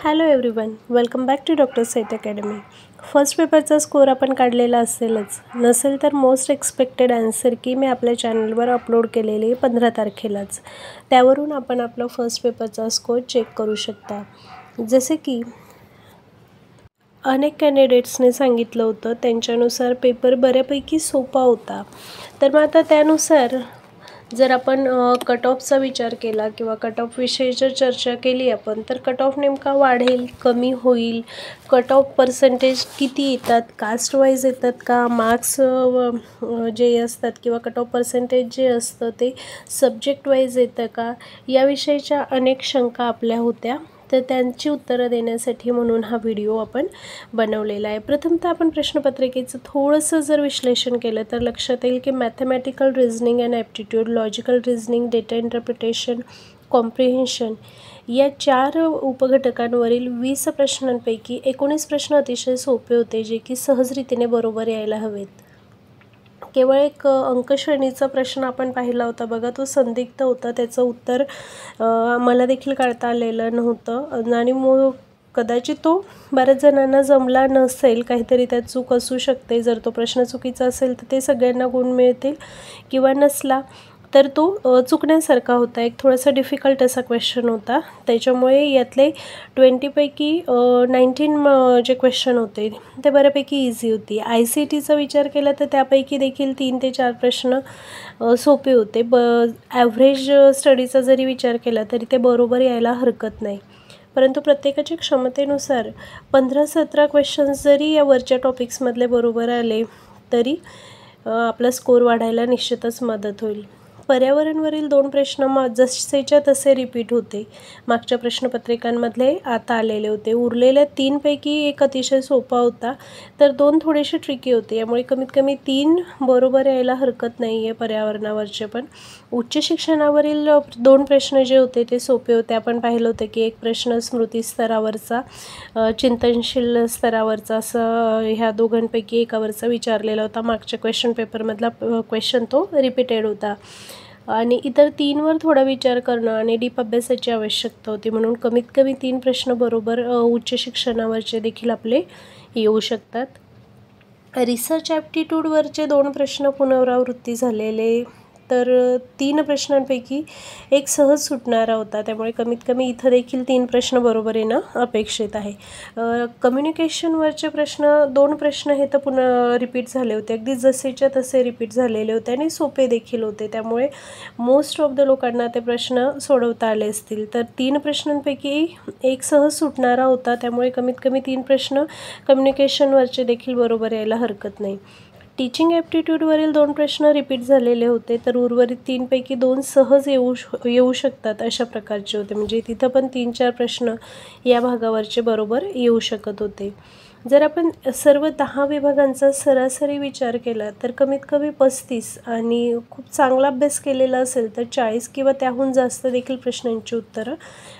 Hello everyone, welcome back to doctor set academy. First पेपरचा score आपण काढलेला असेलच, नसेल तर मोस्ट एक्सपेक्टेड आन्सर की मी आपल्या चॅनलवर अपलोड केलेली 15 तारखेलाच. त्यावरून आपण आपला फर्स्ट पेपरचा स्कोर चेक करू शकता. जसे की अनेक कॅन्डिडेट्सने सांगितलं होतं, त्यांच्यानुसार पेपर बऱ्यापैकी सोपा होता. तर मग आता त्यानुसार जर आपण कट ऑफचा विचार केला किंवा कट ऑफविषयी जर चर्चा केली आपण, तर कट ऑफ नेमका वाढेल, कमी होईल, कट ऑफ पर्सेंटेज किती येतात, कास्ट वाईज येतात का, मार्क्स जे असतात किंवा कट ऑफ पर्सेंटेज जे असतं ते सब्जेक्ट वाईज येतं का, याविषयीच्या अनेक शंका आपल्या होत्या. तर त्यांची उत्तरं देण्यासाठी म्हणून हा व्हिडिओ आपण बनवलेला आहे. प्रथमतः आपण प्रश्नपत्रिकेचं थोडंसं जर विश्लेषण केलं तर लक्षात येईल की mathematical reasoning and aptitude, logical reasoning, data interpretation, comprehension या 4 उपघटकांवरील 20 प्रश्नांपैकी 19 प्रश्न अतिशय सोपे होते, जे की सहजरीतीने बरोबर यायला हवेत. केवळ एक अंकश्रेणीचा प्रश्न आपण पाहिला होता बघा, तो संदिग्ध होता, त्याचं उत्तर मला देखील काढता आलेलं नव्हतं आणि मग कदाचित तो बऱ्याच जणांना जमला नसेल, काहीतरी त्यात चूक असू शकते. जर तो प्रश्न चुकीचा असेल तर ते सगळ्यांना गुण मिळतील किंवा नसला तर तो चुकण्यासारखा होता. एक थोडासा डिफिकल्ट असा क्वेश्चन होता, त्याच्यामुळे यातले 20 पैकी 19 जे क्वेश्चन होते ते बऱ्यापैकी इझी होती. ICTचा विचार केला तर त्यापैकी देखील 3 ते 4 प्रश्न सोपे होते. ॲव्हरेज स्टडीचा जरी विचार केला तरी ते बरोबर यायला हरकत नाही. परंतु प्रत्येकाच्या क्षमतेनुसार 15-17 क्वेश्चन्स जरी या वरच्या टॉपिक्समधले बरोबर आले तरी आपला स्कोर वाढायला निश्चितच मदत होईल. पर्यावरणवरील 2 प्रश्न जसेच्या तसे रिपीट होते, मागच्या प्रश्नपत्रिकांमधले आता आलेले होते. उरलेल्या 3 पैकी एक अतिशय सोपा होता, तर 2 थोडेसे ट्रिकी होते. यामुळे कमीत कमी 3 बरोबर यायला हरकत नाही आहे पर्यावरणावरचे. पण उच्च शिक्षणावरील 2 प्रश्न जे होते ते सोपे होते. आपण पाहिलं होतं की एक प्रश्न स्मृती स्तरावरचा, चिंतनशील स्तरावरचा, असं ह्या दोघांपैकी एकावरचा विचारलेला होता. मागच्या क्वेश्चन पेपरमधला क्वेश्चन तो रिपीटेड होता आणि इतर 3वर थोडा विचार करणं आणि डीप अभ्यासाची आवश्यकता होती. म्हणून कमीत कमी 3 प्रश्न बरोबर उच्च शिक्षणावरचे देखील आपले येऊ शकतात. रिसर्च ॲप्टिट्यूडवरचे 2 प्रश्न पुनरावृत्ती झालेले, तर 3 प्रश्नांपैकी एक सहज सुटणारा होता. त्यामुळे कमीत कमी इथं देखील 3 प्रश्न बरोबर येणं अपेक्षित आहे. कम्युनिकेशनवरचे 2 प्रश्न हे तर पुन्हा रिपीट झाले होते, अगदी जसेच्या तसे रिपीट झालेले होते आणि सोपे देखील होते. त्यामुळे मोस्ट ऑफ द लोकांना ते प्रश्न सोडवता आले असतील. तर 3 प्रश्नांपैकी एक सहज सुटणारा होता, त्यामुळे कमीत कमी 3 प्रश्न कम्युनिकेशनवरचे देखील बरोबर यायला हरकत नाही. टीचिंग ॲप्टिट्यूडवरील 2 प्रश्न रिपीट झालेले होते, तर उर्वरित 3 पैकी 2 सहज येऊ शकतात अशा प्रकारचे होते. म्हणजे तिथं पण 3-4 प्रश्न या भागावरचे बरोबर येऊ शकत होते. जर आपण सर्व 10 विभागांचा सरासरी विचार केला तर कमीत कमी 35 आणि खूप चांगला अभ्यास केलेला असेल तर 40 किंवा त्याहून जास्त देखील प्रश्नांची उत्तरं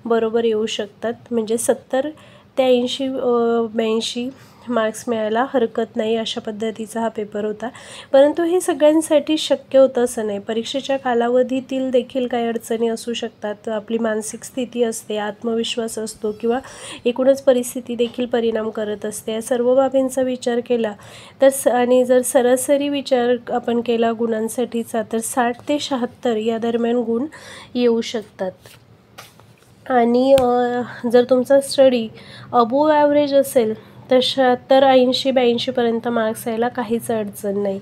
बरोबर येऊ शकतात. म्हणजे 70 ते 80-82 मार्क्स मिळायला हरकत नाही, अशा पद्धतीचा हा पेपर होता. परंतु हे सगळ्यांसाठी शक्य होतं असं नाही. परीक्षेच्या कालावधीतील देखील काही अडचणी असू शकतात. आपली मानसिक स्थिती असते, आत्मविश्वास असतो किंवा एकूणच परिस्थिती देखील परिणाम करत असते. या सर्व बाबींचा विचार केला तर आणि जर सरासरी विचार आपण केला गुणांसाठीचा तर 60 ते 76 या दरम्यान गुण येऊ शकतात. आणि जर तुमचा स्टडी अबोव ॲव्हरेज असेल तर 70-80-82पर्यंत मार्क्स यायला काहीच अडचण नाही.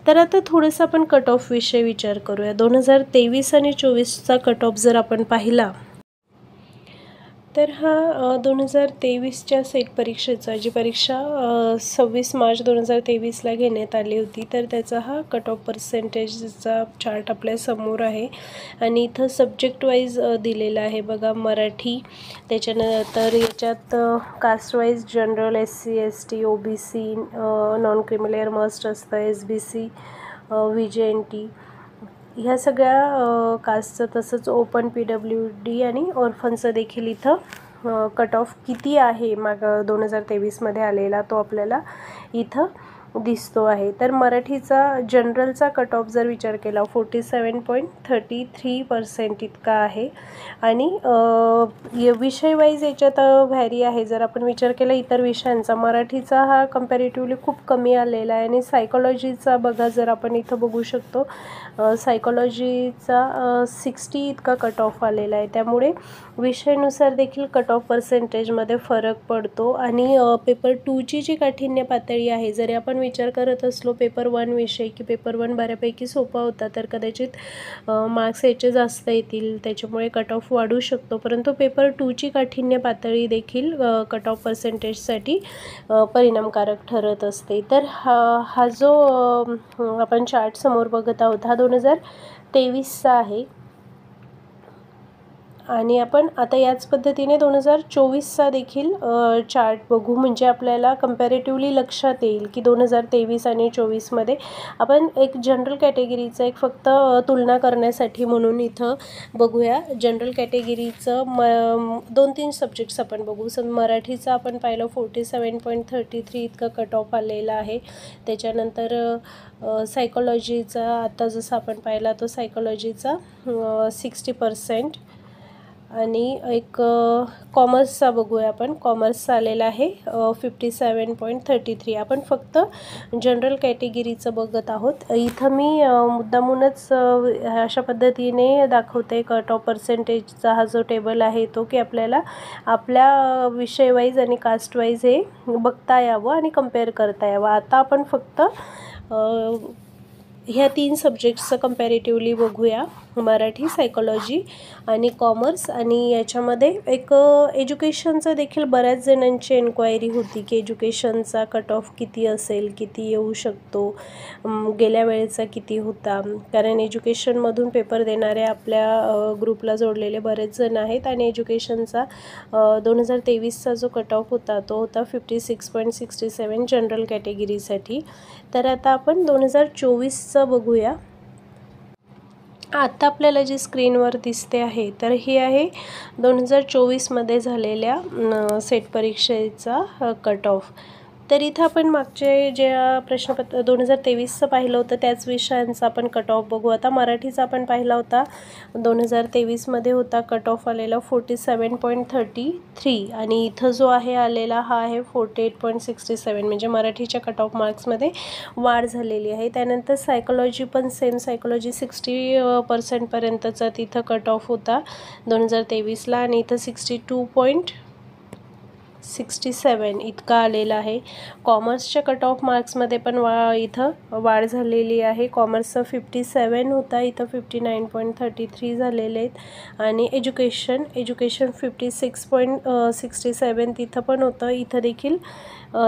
तर आता थोडंसं आपण कट ऑफविषयी विचार करूया. 2023 आणि 24चा कट ऑफ जर आपण पाहिला तर हा 2023च्या सेट परीक्षेचा, जी परीक्षा 26 मार्च 2023ला घेण्यात आली होती, तर त्याचा हा कट ऑफ पर्सेंटेजचा चार्ट आपल्यासमोर आहे. आणि इथं सब्जेक्ट वाईज दिलेला आहे बघा. मराठी, त्याच्यानंतर याच्यात caste wise general, SC ST OBC, non creamy layer must असतं, SBC, VJNT ह्या सगळ्या कास्टचं, तसंच ओपन PWD आणि ऑर्फनचं देखील इथं कट ऑफ किती आहे 2023मध्ये आलेला तो आपल्याला इथं दिसतो आहे। तर मराठीचा जनरलचा कट ऑफ जर विचार केला 47.33% इतका आहे आणि विषय वाईज याच्यात व्हॅरी आहे। जर आपण विचार केला इतर विषयांचा, मराठीचा हा कंपॅरेटिव्हली खूप कमी आलेला आहे आणि सायकोलॉजीचा बघा, जर आपण इथं बघू शकतो सायकोलॉजीचा 60 इतका कट ऑफ आलेला आहे। त्यामुळे विषयानुसार देखील कट ऑफ पर्सेंटेजमध्ये फरक पडतो आणि पेपर 2ची जी काठिण्य पातळी आहे, जरी आपण विचार करत असलो पेपर 1 विषयी की पेपर 1 बऱ्यापैकी सोपा होता, तर कदाचित मार्क्स याचे जास्त येतील, त्याच्यामुळे कट ऑफ वाढू शकतो। परंतु पेपर 2ची काठिण्य पातळी देखील कट ऑफ पर्सेंटेजसाठी परिणामकारक ठरत असते। तर हा जो आपण चार्ट समोर बघत आहोत हा 2023चा आहे आणि आपण आता याच पद्धतीने 2024चा देखील चार्ट बघू, म्हणजे आपल्याला कंपॅरेटिव्हली लक्षात येईल की 2023 आणि 24मध्ये आपण एक जनरल कॅटेगरीचं एक फक्त तुलना करण्यासाठी म्हणून इथं बघूया। जनरल कॅटेगरीचं 2-3 सब्जेक्ट्स आपण बघू। मराठीचा आपण पाहिलं 47.33 इतका कट ऑफ आलेला आहे। त्याच्यानंतर सायकोलॉजीचा आता जसं आपण पाहिला तो सायकोलॉजीचा 60% आणि एक कॉमर्सचा बघूया आपण। कॉमर्सचा आलेला आहे 57.33। आपण फक्त जनरल कॅटेगरीचं बघत आहोत। इथं मी मुद्दामूनच अशा पद्धतीने दाखवते कट ऑफ पर्सेंटेजचा हा जो टेबल आहे तो, की आपल्याला आपल्या विषय वाईज आणि कास्ट वाईज हे बघता यावं आणि कंपेअर करता यावं। आता आपण फक्त ह्या 3 सब्जेक्ट्सचं कंपॅरेटिव्हली बघूया, मराठी, सायकोलॉजी आणि कॉमर्स। आणि याच्यामध्ये एक एज्युकेशनचं देखील बऱ्याच जणांची एन्क्वायरी होती की एज्युकेशनचा कट ऑफ किती असेल, किती येऊ शकतो, गेल्या वेळेचा किती होता, कारण एज्युकेशनमधून पेपर देणारे आपल्या ग्रुपला जोडलेले बरेच जण आहेत आणि एज्युकेशनचा 2023चा जो कट ऑफ होता तो होता 56.67 जनरल कॅटेगरीसाठी। तर आता आपण 2024चं बघूया। आता आपल्याला जी स्क्रीनवर दिसते आहे तर ही आहे 2024मध्ये झालेल्या सेट परीक्षेचा कट ऑफ। तर इथं आपण मागचे ज्या प्रश्नपत्र 2023चं पाहिलं होतं त्याच विषयांचा आपण कट ऑफ बघू। आता मराठीचा आपण पाहिला होता 2023मध्ये होता कट ऑफ आलेला 47.33 आणि इथं जो आहे आलेला हा आहे 48.67, म्हणजे मराठीच्या कट ऑफ मार्क्समध्ये वाढ झालेली आहे। त्यानंतर सायकोलॉजी पण सेम, सायकोलॉजी 60% पर्यंतचा तिथं कट ऑफ होता 2023ला आणि इथं 62.67 इतका आलेला आहे। कॉमर्सच्या कट ऑफ मार्क्समध्ये पण इथं वाढ झालेली आहे। कॉमर्सचा 57 होता, इथं 59.33 झालेले आहेत आणि एज्युकेशन 56.67 तिथं पण होतं, इथं देखील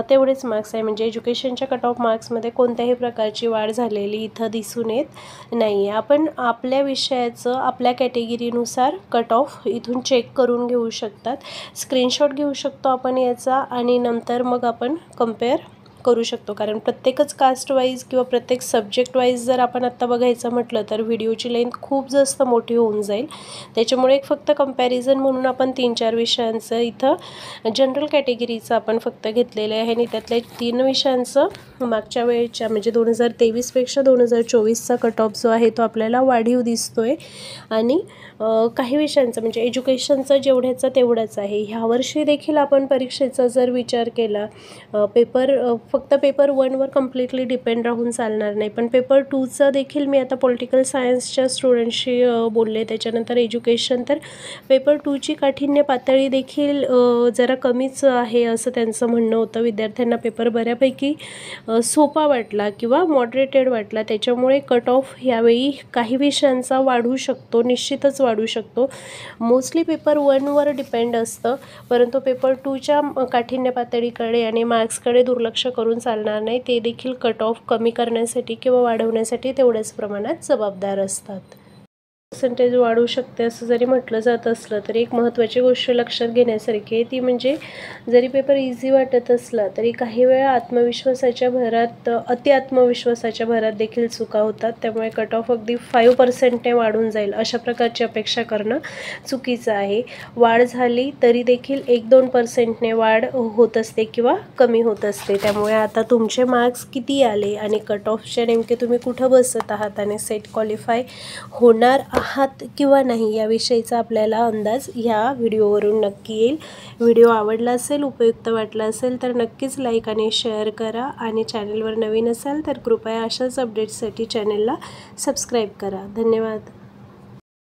तेवढेच मार्क्स आहे, म्हणजे एज्युकेशनच्या कट ऑफ मार्क्समध्ये कोणत्याही प्रकारची वाढ झालेली इथं दिसून येत नाही आहे। आपण आपल्या विषयाचं आपल्या कॅटेगरीनुसार कट ऑफ इथून चेक करून घेऊ शकतात, स्क्रीनशॉट घेऊ शकतो आपण याचा आणि नंतर मग आपण कंपेअर करू शकतो, कारण प्रत्येकच कास्ट वाईज किंवा प्रत्येक सब्जेक्ट वाईज जर आपण आत्ता बघायचं म्हटलं तर व्हिडिओची लेंथ खूप जास्त मोठी होऊन जाईल। त्याच्यामुळे एक फक्त कंपॅरिझन म्हणून आपण 3-4 विषयांचं इथं जनरल कॅटेगरीचं आपण फक्त घेतलेलं आहे आणि त्यातल्या 3 विषयांचं मागच्या वेळेच्या म्हणजे 2023पेक्षा 2024चा कट ऑफ जो आहे तो आपल्याला वाढीव दिसतोय आणि काही विषयांचं म्हणजे एज्युकेशनचं जेवढ्याचं तेवढंच आहे। ह्यावर्षी देखील आपण परीक्षेचा जर विचार केला फक्त पेपर 1वर कम्प्लिटली डिपेंड राहून चालणार नाही, पण पेपर 2चा देखील मी आता पॉलिटिकल सायन्सच्या स्टुडंटशी बोलले, त्याच्यानंतर एज्युकेशन, तर पेपर 2ची काठिण्य पातळी देखील जरा कमीच आहे असं त्यांचं म्हणणं होतं। विद्यार्थ्यांना पेपर बऱ्यापैकी सोपा वाटला किंवा मॉडरेटेड वाटला, त्याच्यामुळे कट ऑफ यावेळी काही विषयांचा वाढू शकतो, निश्चितच वाढू शकतो। मोस्टली पेपर 1वर डिपेंड असतं, परंतु पेपर 2च्या काठिण्य पातळीकडे आणि मार्क्सकडे दुर्लक्ष करून चालणार नाही, ते देखील कट ऑफ कमी करण्यासाठी किंवा वाढवण्यासाठी तेवढ्याच प्रमाणात जबाबदार असतात। पर्सेंटेज वाढू शकते असं जरी म्हटलं जात असलं तरी एक महत्त्वाची गोष्ट लक्षात घेण्यासारखी आहे ती म्हणजे जरी पेपर इझी वाटत असला तरी काही वेळा आत्मविश्वासाच्या भरात अति आत्मविश्वासाच्या भरात देखील चुका होतात. त्यामुळे कट ऑफ अगदी 5%ने वाढून जाईल अशा प्रकारची अपेक्षा करणं चुकीचं आहे. वाढ झाली तरी देखील 1-2%ने वाढ होत असते किंवा कमी होत असते. त्यामुळे आता तुमचे मार्क्स किती आले आणि कट ऑफचे नेमके तुम्ही कुठं बसत आहात आणि सेट क्वालिफाय होणार आहात किंवा नाही याविषयीचा आपल्याला अंदाज ह्या व्हिडिओवरून नक्की येईल. व्हिडिओ आवडला असेल, उपयुक्त वाटला असेल तर नक्कीच लाईक आणि शेअर करा आणि चॅनलवर नवीन असाल तर कृपया अशाच अपडेट्ससाठी चॅनलला सबस्क्राईब करा. धन्यवाद.